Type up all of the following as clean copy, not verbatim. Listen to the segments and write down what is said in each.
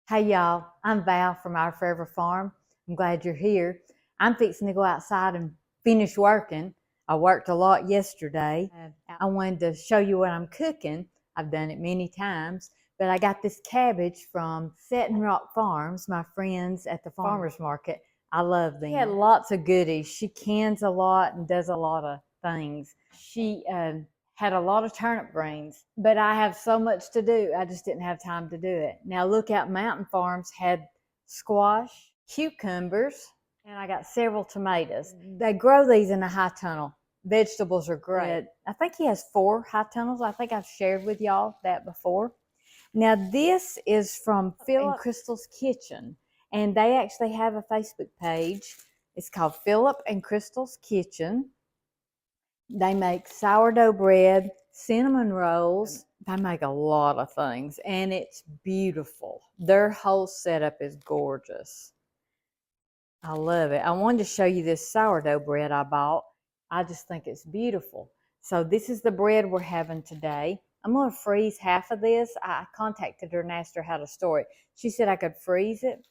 Hey y'all, I'm Val from Our Forever Farm. I'm glad you're here. I'm fixing to go outside and finish working. I worked a lot yesterday. I wanted to show you what I'm cooking. I've done it many times, but I got this cabbage from Setting Rock Farms, my friends at the farmer's market. I love them. She had lots of goodies. She cans a lot and does a lot of things. She had a lot of turnip greens, but I have so much to do. I just didn't have time to do it. Now Lookout Mountain Farms had squash, cucumbers, and I got several tomatoes. They grow these in a high tunnel. Vegetables are great. I think he has 4 high tunnels. I think I've shared with y'all that before. Now this is from Philip and Crystal's Kitchen, and they actually have a Facebook page. It's called Philip and Crystal's Kitchen. They make sourdough bread, cinnamon rolls. They make a lot of things, and it's beautiful. Their whole setup is gorgeous. I love it. I wanted to show you this sourdough bread I bought. I just think it's beautiful. So this is the bread we're having today. I'm going to freeze half of this. I contacted her and asked her how to store it. She said I could freeze it.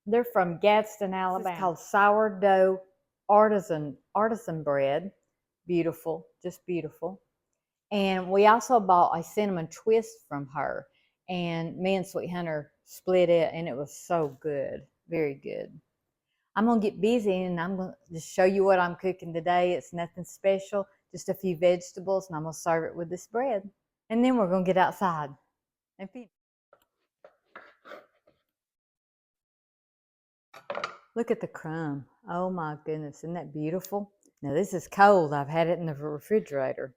They're from Gadsden, Alabama. It's called sourdough artisan bread. Beautiful, just beautiful. And we also bought a cinnamon twist from her, and me and Sweet Hunter split it, and it was so good, very good. I'm gonna get busy and I'm gonna just show you what I'm cooking today. It's nothing special, just a few vegetables, and I'm gonna serve it with this bread. And then we're gonna get outside and feed. Look at the crumb. Oh my goodness, isn't that beautiful? Now this is cold. I've had it in the refrigerator.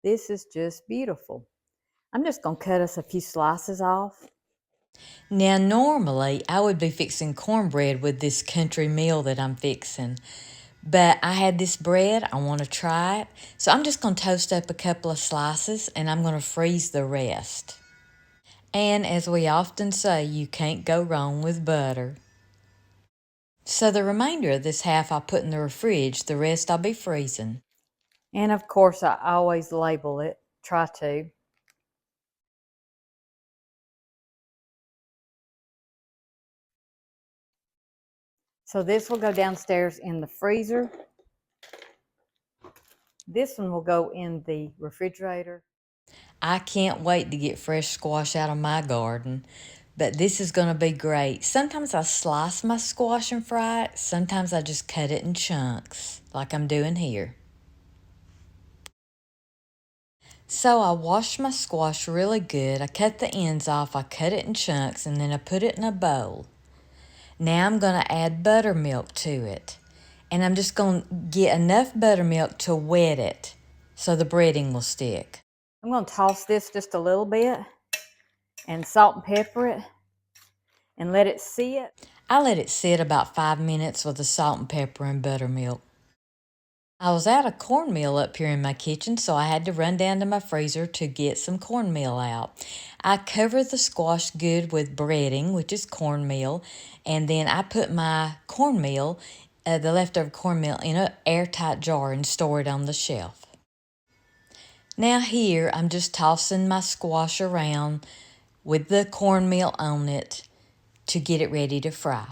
This is just beautiful. I'm just going to cut us a few slices off. Now, normally I would be fixing cornbread with this country meal that I'm fixing, but I had this bread. I want to try it, so I'm just going to toast up a couple of slices and I'm going to freeze the rest. And as we often say, you can't go wrong with butter. So the remainder of this half I'll put in the fridge, the rest I'll be freezing. And of course, I always label it, try to. So this will go downstairs in the freezer. This one will go in the refrigerator. I can't wait to get fresh squash out of my garden, but this is going to be great. Sometimes I slice my squash and fry it. Sometimes I just cut it in chunks, like I'm doing here. So I washed my squash really good. I cut the ends off, I cut it in chunks, and then I put it in a bowl. Now I'm going to add buttermilk to it. And I'm just going to get enough buttermilk to wet it so the breading will stick. I'm going to toss this just a little bit and salt and pepper it and let it sit. I let it sit about 5 minutes with the salt and pepper and buttermilk. I was out of cornmeal up here in my kitchen, so I had to run down to my freezer to get some cornmeal out. I covered the squash good with breading, which is cornmeal, and then I put my cornmeal, the leftover cornmeal, in an airtight jar and store it on the shelf. Now here, I'm just tossing my squash around with the cornmeal on it to get it ready to fry.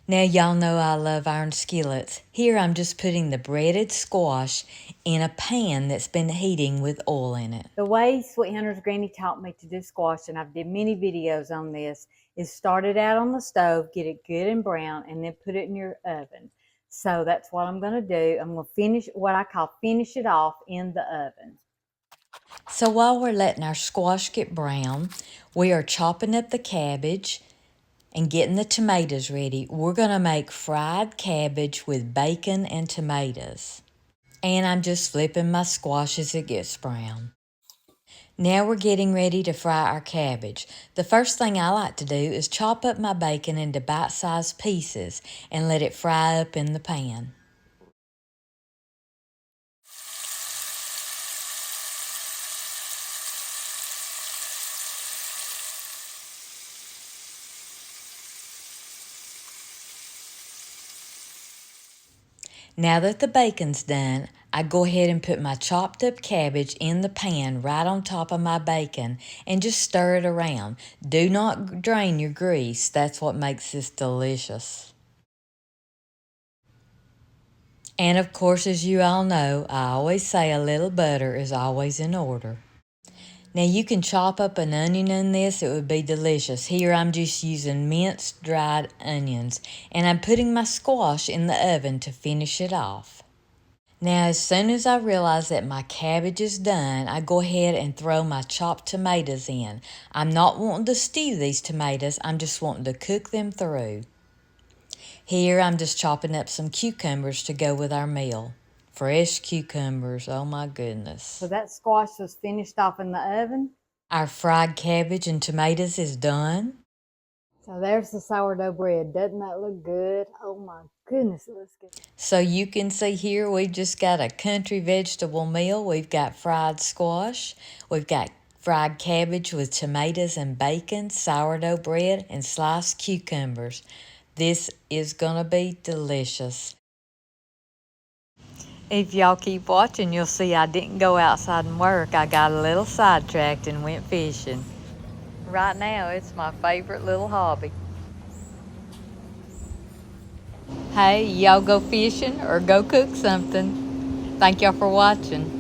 Now y'all know I love iron skillets. Here I'm just putting the breaded squash in a pan that's been heating with oil in it. The way Sweet Hunter's granny taught me to do squash, and I've did many videos on this, is start it out on the stove, get it good and brown, and then put it in your oven. So that's what I'm going to do. I'm going to finish what I call finish it off in the oven. So while we're letting our squash get brown, we are chopping up the cabbage and getting the tomatoes ready. We're going to make fried cabbage with bacon and tomatoes. And I'm just flipping my squash as it gets brown. Now we're getting ready to fry our cabbage. The first thing I like to do is chop up my bacon into bite-sized pieces and let it fry up in the pan. Now that the bacon's done, I go ahead and put my chopped up cabbage in the pan right on top of my bacon and just stir it around. Do not drain your grease. That's what makes this delicious. And of course, as you all know, I always say a little butter is always in order. Now you can chop up an onion in this, it would be delicious. Here I'm just using minced dried onions, and I'm putting my squash in the oven to finish it off. Now as soon as I realize that my cabbage is done, I go ahead and throw my chopped tomatoes in. I'm not wanting to stew these tomatoes, I'm just wanting to cook them through. Here I'm just chopping up some cucumbers to go with our meal. Fresh cucumbers, oh my goodness. So that squash was finished off in the oven. Our fried cabbage and tomatoes is done. So there's the sourdough bread. Doesn't that look good? Oh my goodness, it looks good. So you can see here we've just got a country vegetable meal. We've got fried squash. We've got fried cabbage with tomatoes and bacon, sourdough bread, and sliced cucumbers. This is gonna be delicious. If y'all keep watching, you'll see I didn't go outside and work. I got a little sidetracked and went fishing. Right now, it's my favorite little hobby. Hey, y'all go fishing or go cook something. Thank y'all for watching.